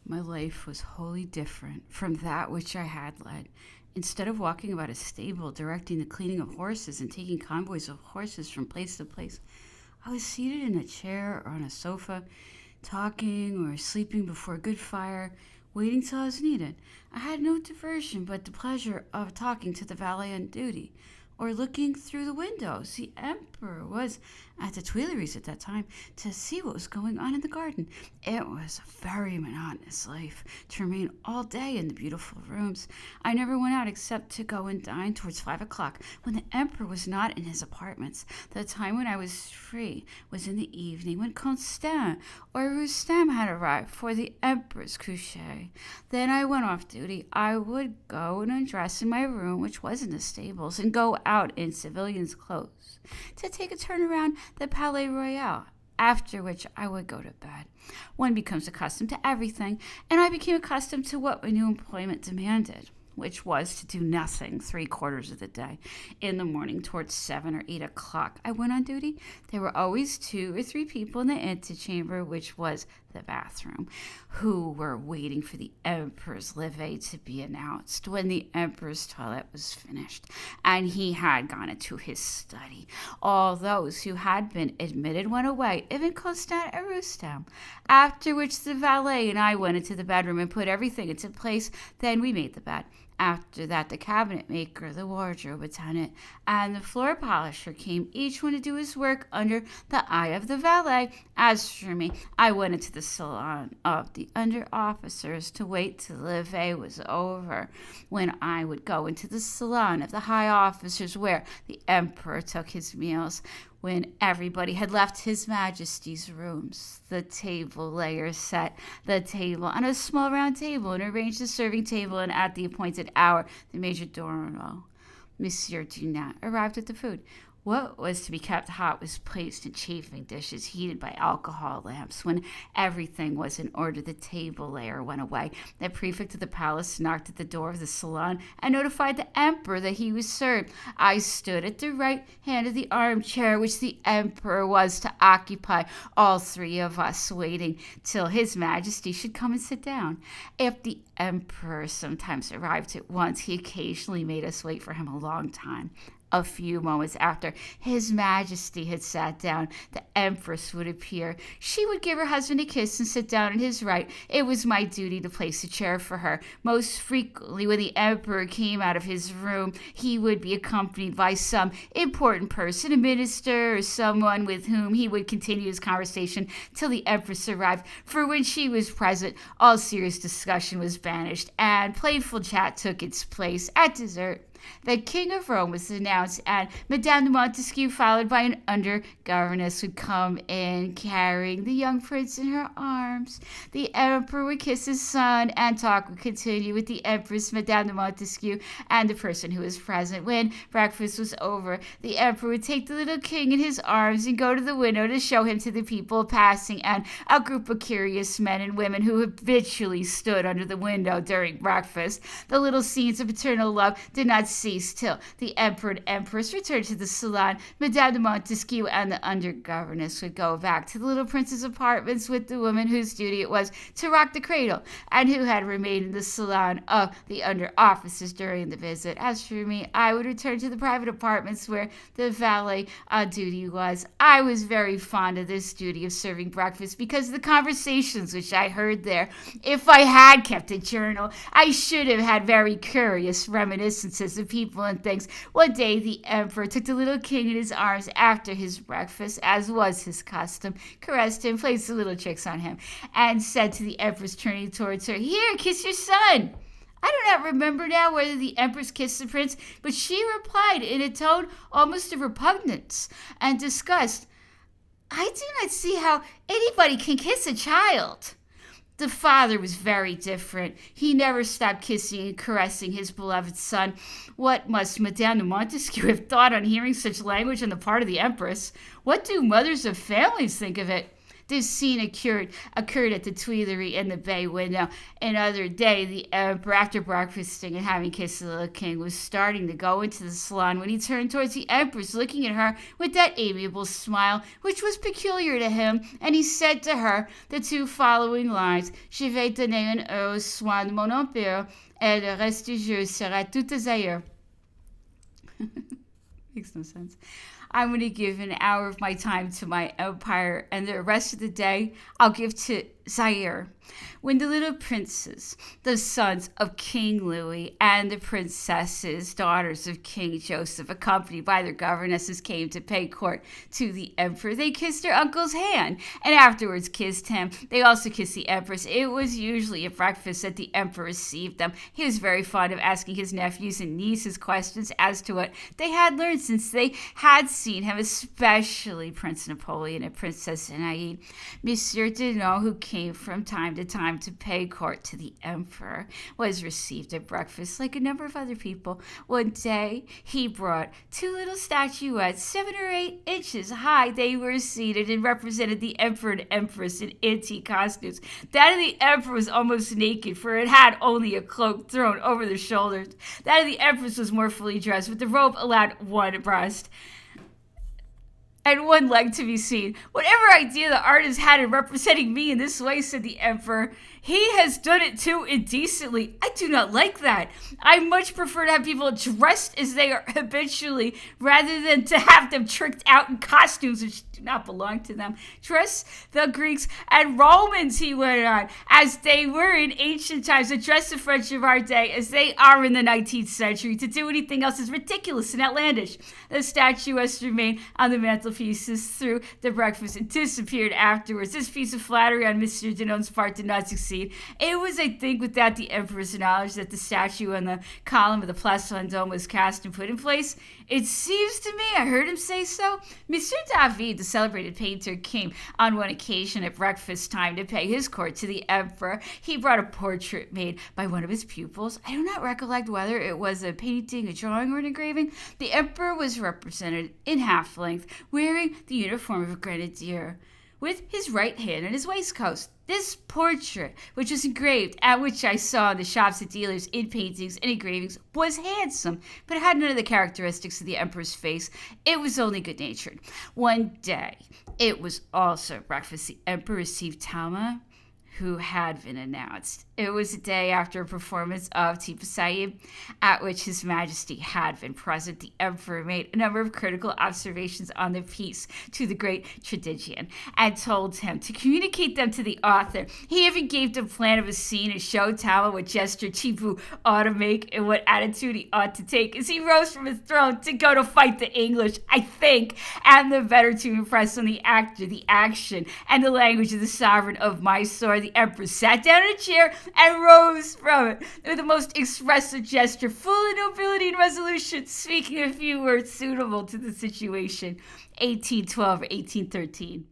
My life was wholly different from that which I had led. Instead of walking about a stable, directing the cleaning of horses and taking convoys of horses from place to place, I was seated in a chair or on a sofa, talking or sleeping before a good fire, waiting till I was needed. I had no diversion but the pleasure of talking to the valet on duty, or looking through the windows. The emperor was at the Tuileries at that time to see what was going on in the garden. It was a very monotonous life to remain all day in the beautiful rooms. I never went out except to go and dine towards 5 o'clock, when the emperor was not in his apartments. The time when I was free was in the evening, when Constant or Rustem had arrived for the emperor's coucher. Then I went off duty. I would go and undress in my room, which was in the stables, and go out in civilian's clothes to take a turn around the Palais Royal, after which I would go to bed. One becomes accustomed to everything, and I became accustomed to what my new employment demanded, which was to do nothing 3/4 of the day. In the morning, towards 7 or 8 o'clock, I went on duty. There were always 2 or 3 people in the antechamber, which was the bathroom, who were waiting for the emperor's levee to be announced. When the emperor's toilet was finished and he had gone into his study, all those who had been admitted went away, even Constant and Rustem, after which the valet and I went into the bedroom and put everything into place. Then we made the bed. After that, the cabinet maker, the wardrobe attendant, and the floor polisher came, each one to do his work under the eye of the valet. As for me, I went into the salon of the under officers to wait till the levee was over, when I would go into the salon of the high officers, where the emperor took his meals. When everybody had left His Majesty's rooms, the table layers set the table on a small round table and arranged the serving table, and at the appointed hour the major domo, Monsieur Dunat, arrived with the food. What was to be kept hot was placed in chafing dishes heated by alcohol lamps. When everything was in order, the table layer went away. The prefect of the palace knocked at the door of the salon and notified the emperor that he was served. I stood at the right hand of the armchair which the emperor was to occupy, all 3 of us waiting till His Majesty should come and sit down. If the emperor sometimes arrived at once, he occasionally made us wait for him a long time. A few moments after His Majesty had sat down, the empress would appear. She would give her husband a kiss and sit down at his right. It was my duty to place a chair for her. Most frequently, when the emperor came out of his room, he would be accompanied by some important person, a minister or someone, with whom he would continue his conversation till the empress arrived, for when she was present, all serious discussion was banished, and playful chat took its place. At dessert, the King of Rome was announced, and Madame de Montesquieu, followed by an under-governess, would come in carrying the young prince in her arms. The emperor would kiss his son, and talk would continue with the empress, Madame de Montesquieu, and the person who was present. When breakfast was over, the emperor would take the little king in his arms and go to the window to show him to the people passing, and a group of curious men and women who habitually stood under the window during breakfast. The little scenes of paternal love did not ceased till the emperor and empress returned to the salon. Madame de Montesquieu and the under-governess would go back to the little prince's apartments with the woman whose duty it was to rock the cradle, and who had remained in the salon of the under-officers during the visit. As for me, I would return to the private apartments where the valet duty was. I was very fond of this duty of serving breakfast because of the conversations which I heard there. If I had kept a journal, I should have had very curious reminiscences of people and things. One day the emperor took the little king in his arms after his breakfast, as was his custom, caressed him, played some little tricks on him, and said to the empress, turning towards her, "Here, kiss your son." I do not remember now whether the empress kissed the prince, but she replied in a tone almost of repugnance and disgust, "I do not see how anybody can kiss a child." The father was very different. He never stopped kissing and caressing his beloved son. What must Madame de Montesquieu have thought on hearing such language on the part of the empress? What do mothers of families think of it? This scene occurred at the Tuileries in the bay window. Another day, the emperor, after breakfasting and having kissed the little king, was starting to go into the salon when he turned towards the empress, looking at her with that amiable smile which was peculiar to him, and he said to her the two following lines: Je vais donner un heureux soin de mon empire, et le reste du jour sera tout ailleurs. Makes no sense. I'm going to give an hour of my time to my empire, and the rest of the day I'll give to Zaire. When the little princes, the sons of King Louis, and the princesses, daughters of King Joseph, accompanied by their governesses, came to pay court to the emperor, they kissed their uncle's hand, and afterwards kissed him. They also kissed the empress. It was usually at breakfast that the emperor received them. He was very fond of asking his nephews and nieces questions as to what they had learned since they had seen him, especially Prince Napoleon and Princess Anaïde. Monsieur Denis, who came from time to pay court to the emperor, was received at breakfast like a number of other people. One day he brought two little statuettes, 7 or 8 inches high. They were seated and represented the emperor and empress in antique costumes. That of the emperor was almost naked, for it had only a cloak thrown over the shoulders. That of the empress was more fully dressed, but the robe allowed one breast and one leg to be seen. Whatever idea the artist had in representing me in this way, said the emperor, he has done it too indecently. I do not like that. I much prefer to have people dressed as they are habitually, rather than to have them tricked out in costumes which do not belong to them. Dress the Greeks and Romans, he went on, as they were in ancient times, and dress the French of our day as they are in the 19th century. To do anything else is ridiculous and outlandish. The statuettes remained on the mantelpieces through the breakfast and disappeared afterwards. This piece of flattery on Monsieur Denis's part did not succeed. It was, I think, without the emperor's knowledge that the statue on the column of the Place Vendôme was cast and put in place. It seems to me, I heard him say so. Monsieur David, the celebrated painter, came on one occasion at breakfast time to pay his court to the emperor. He brought a portrait made by one of his pupils. I do not recollect whether it was a painting, a drawing, or an engraving. The emperor was represented in half length, wearing the uniform of a grenadier, with his right hand in his waistcoat. This portrait, which was engraved, and which I saw in the shops of dealers in paintings and engravings, was handsome, but it had none of the characteristics of the emperor's face. It was only good-natured. One day, it was also breakfast, the emperor received Talma, who had been announced. It was a day after a performance of Tipu Sahib, at which His Majesty had been present. The emperor made a number of critical observations on the piece to the great tragedian and told him to communicate them to the author. He even gave the plan of a scene and showed Tama what gesture Tipu ought to make and what attitude he ought to take as he rose from his throne to go to fight the English, I think, and the better to impress on the actor the action and the language of the sovereign of Mysore. The emperor sat down in a chair and rose from it with the most expressive gesture, full of nobility and resolution, speaking a few words suitable to the situation. 1812 or 1813.